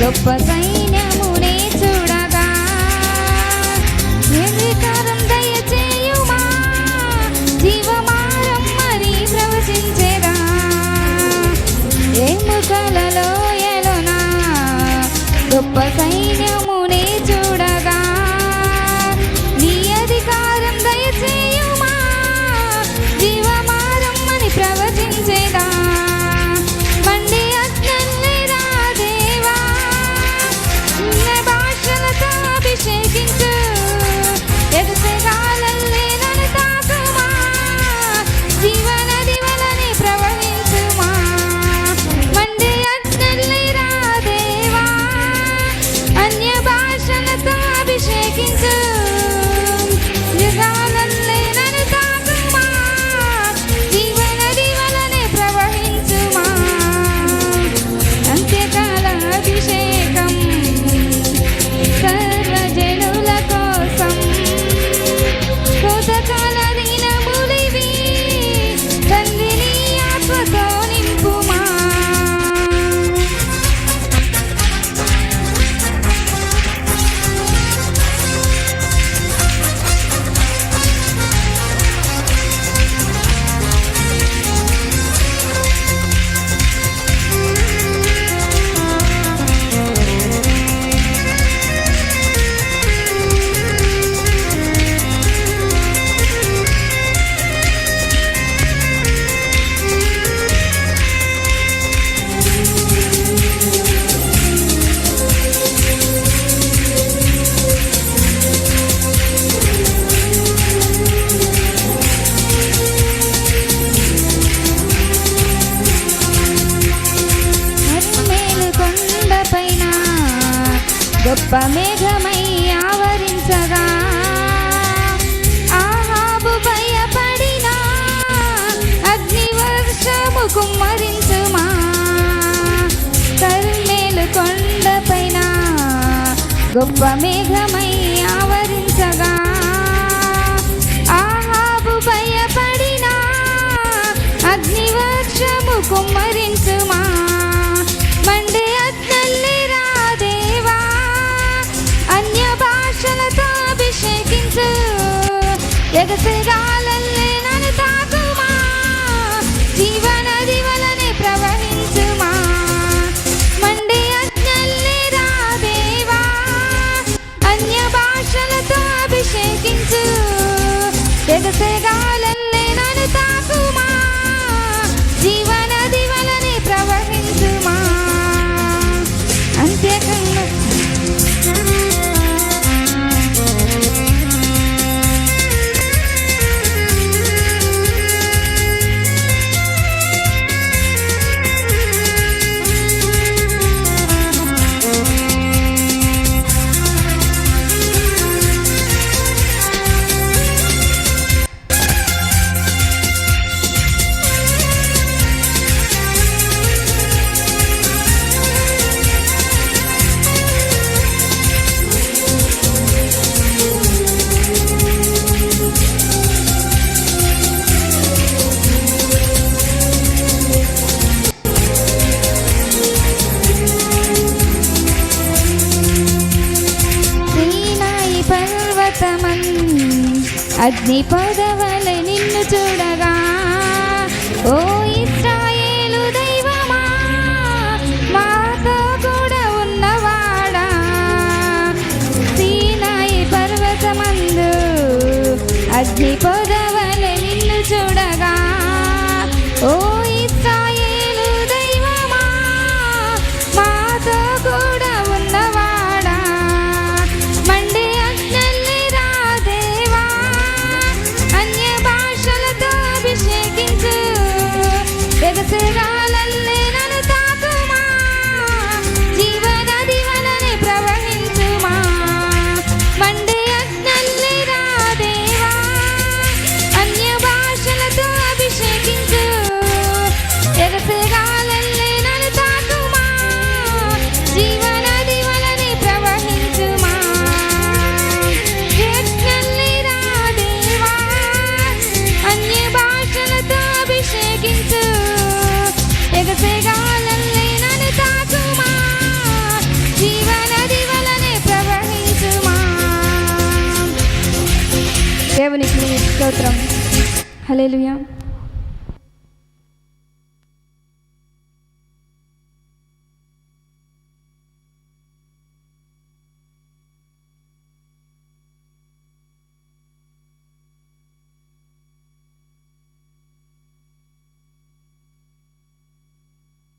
గొప్ప సైన్యమునే చూడగా అధికారం దయచేయుమా జీవమారమ్మని ప్రవచించేదా ఎముకలలో ఎలోనా గొప్ప సైన్యమునే చూడగా నీ అధికారం దయచేయుమా జీవమారమ్మని ప్రవచించేదా మండి అగ్నిరా దేవా భాషలతో అభిషేకించు ఎగసగాలల్లే నన్ను తాకుమా జీవనది వలనే ప్రవహించుమా మండి అగ్నిరా దేవా అన్య భాషలతో అభిషేకించు జగాలల్లే నన్ను తాకుమా జీవనది వలనే ప్రవహించుమా అంత్యకాల అభిషేకం సర్వజనుల కోసం కోతకాల దినములివి తండ్రిని ఆత్మతో నింపుమా కర్మేలు కొండపైన గొప్ప మేఘమై ఆవరించగా ఆహాబు భయపడిన అగ్ని వర్షము కుమ్మరించుమా కర్మేలు కొండపైన గొప్ప మేఘమై ఆవరించగా ఆహాబు భయపడిన అగ్ని వర్షము కుమ్మరించుమా మండే అగ్నల్లిరా దేవా అన్య భాషలతో అభిషేకించు ఎగసగాలల్లే నన్ను తాకుమా జీవనది వలనే ప్రవహించుమా మండే అగ్నల్లిరా దేవా అన్య భాషలతో అభిషేకించు ఎగసగాలల్లే నన్ను తాకుమా జీవనది వలనే ప్రవహించుమా అంత్యకాల సీనాయి పర్వతమన్ అగ్ని పొదవలె నిన్ను చూడగా ఓ ఇశ్రాయేలు దైవమా మాతో కూడా ఉన్నవాడా సీనాయి పర్వతమందు అగ్ని పొదవలె నిన్ను చూడగా ఓ ఇశ్రాయేలు దైవమా మాతో కూడా ఉన్నవాడా మండే అగ్నల్లిరా దేవా అన్య భాషలతో అభిషేకించు ఎగసగాలల్లే నన్ను తాకుమా జీవనది వలనే ప్రవహించుమా మండే అగ్నల్లిరా దేవా అన్య భాషలతో అభిషేకించు స్తోత్రం. హల్లెలూయా.